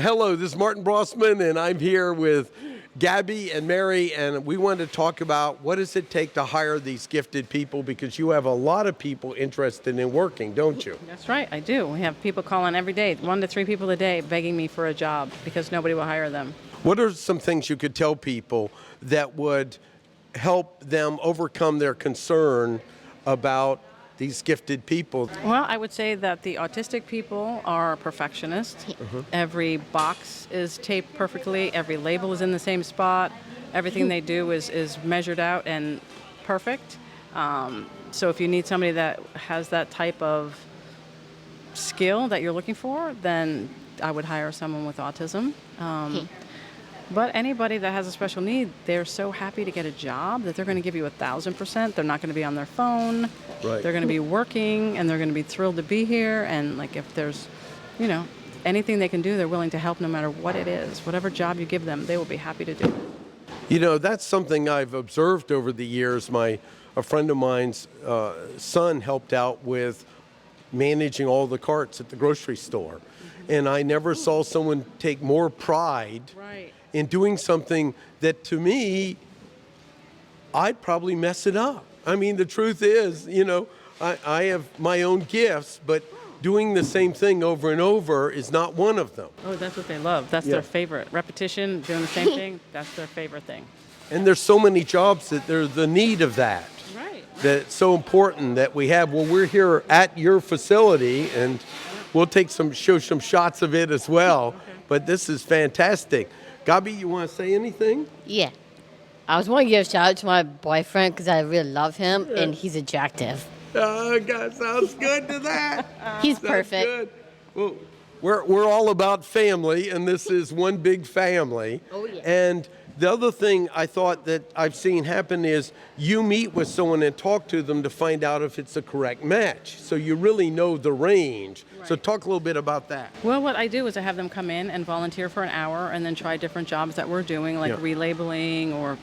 Hello, this is Martin Brossman, and I'm here with Gabi and Mary, and we want to talk about what does it take to hire these gifted people, because you have a lot of people interested in working, don't you? That's right, I do. We have people calling every day, 1 to 3 people a day, begging me for a job because nobody will hire them. What are some things you could tell people that would help them overcome their concern about these gifted people? Well, I would say that the autistic people are perfectionists. Every box is taped perfectly. Every label is in the same spot. Everything they do is measured out and perfect. So if you need somebody that has that type of skill that you're looking for, then I would hire someone with autism. But anybody that has a special need, they're so happy to get a job that they're going to give you 1,000%. They're not going to be on their phone. Right. They're going to be working, and they're going to be thrilled to be here. And like if there's, anything they can do, they're willing to help no matter what it is. Whatever job you give them, they will be happy to do it. You know, that's something I've observed over the years. A friend of mine's son helped out with managing all the carts at the grocery store. And I never saw someone take more pride in doing something that, to me, I'd probably mess it up. I mean, the truth is, I have my own gifts, but doing the same thing over and over is not one of them. Oh, that's what they love. That's their favorite. Repetition, doing the same thing, that's their favorite thing. And there's so many jobs that there's the need of that. Right. That it's so important that we have. Well, we're here at your facility, and we'll show some shots of it as well. Okay. But this is fantastic. Gabi, you want to say anything? Yeah. I was want to give a shout out to my boyfriend because I really love him and he's attractive. Oh, God, sounds good to that. He's Sounds perfect. good. Well, we're all about family, and this is one big family. Oh, yeah. And the other thing I thought that I've seen happen is you meet with someone and talk to them to find out if it's the correct match. So you really know the range. Right. So talk a little bit about that. Well, what I do is I have them come in and volunteer for an hour and then try different jobs that we're doing, like relabeling or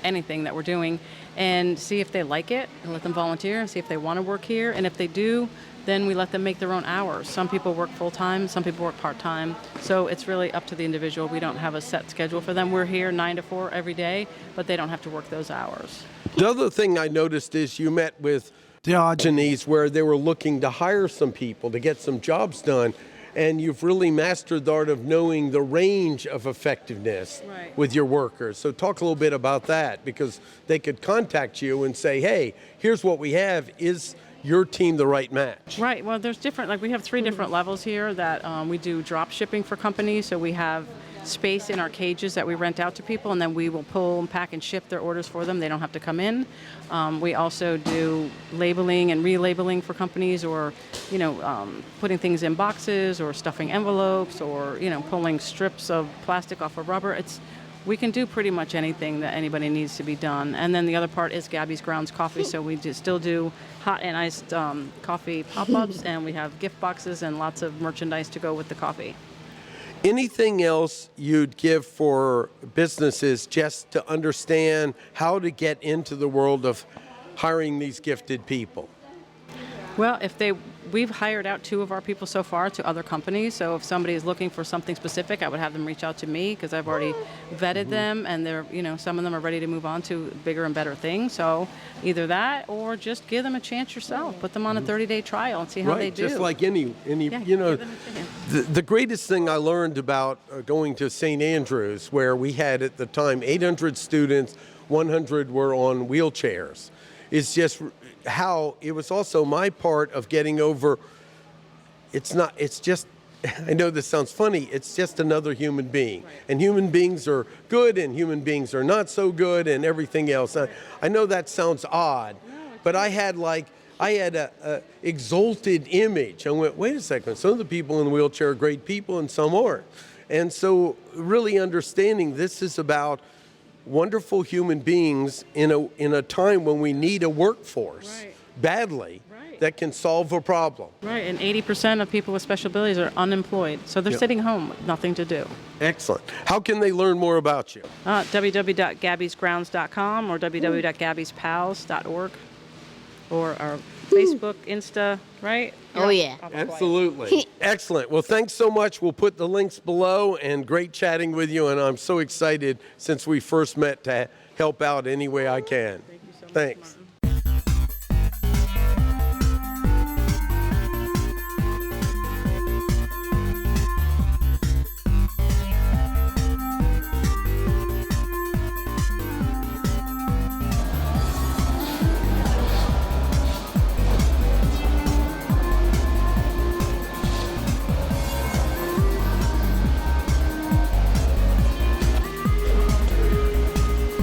anything that we're doing, and see if they like it, and let them volunteer and see if they want to work here. And if they do, then we let them make their own hours. Some people work full-time, some people work part-time. So it's really up to the individual. We don't have a set schedule for them. We're here 9 to 4 every day, but they don't have to work those hours. The other thing I noticed is you met with Diogenes where they were looking to hire some people to get some jobs done. And you've really mastered the art of knowing the range of effectiveness with your workers. So talk a little bit about that, because they could contact you and say, hey, here's what we have. Is your team the right match? Right. Well, there's different, we have 3 different levels here that we do drop shipping for companies. So we have space in our cages that we rent out to people, and then we will pull and pack and ship their orders for them. They don't have to come in. We also do labeling and relabeling for companies, or putting things in boxes, or stuffing envelopes, or pulling strips of plastic off of rubber. We can do pretty much anything that anybody needs to be done. And then the other part is Gabi's Grounds Coffee. So we still do hot and iced coffee pop-ups, and we have gift boxes and lots of merchandise to go with the coffee. Anything else you'd give for businesses just to understand how to get into the world of hiring these gifted people? Well, we've hired out 2 of our people so far to other companies. So if somebody is looking for something specific, I would have them reach out to me, because I've already vetted them, and they're, some of them are ready to move on to bigger and better things. So either that, or just give them a chance yourself. Put them on a 30-day trial and see how they do. Just like any give them a chance. the greatest thing I learned about going to St. Andrews, where we had at the time 800 students, 100 were on wheelchairs, is just how it was also my part of getting over. It's just, I know this sounds funny, it's just another human being. And human beings are good and human beings are not so good and everything else. I know that sounds odd, but I had a exalted image. I went, wait a second, some of the people in the wheelchair are great people and some aren't. And so really understanding this is about wonderful human beings in a time when we need a workforce badly that can solve a problem. Right, and 80% of people with special abilities are unemployed, so they're sitting home with nothing to do. Excellent. How can they learn more about you? www.gabisgrounds.com or www.gabispals.org, or our Facebook, Insta, right? Oh, yeah. Absolutely. Excellent. Well, thanks so much. We'll put the links below, and great chatting with you. And I'm so excited since we first met to help out any way I can. Thank you so much, Thanks. Martin.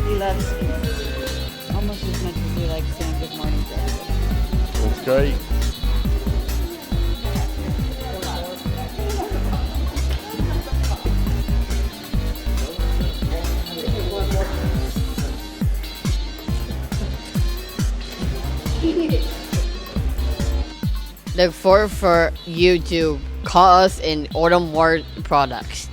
He loves almost as much as he likes saying good morning to everybody. That's great. Look forward for you to call us and order more products.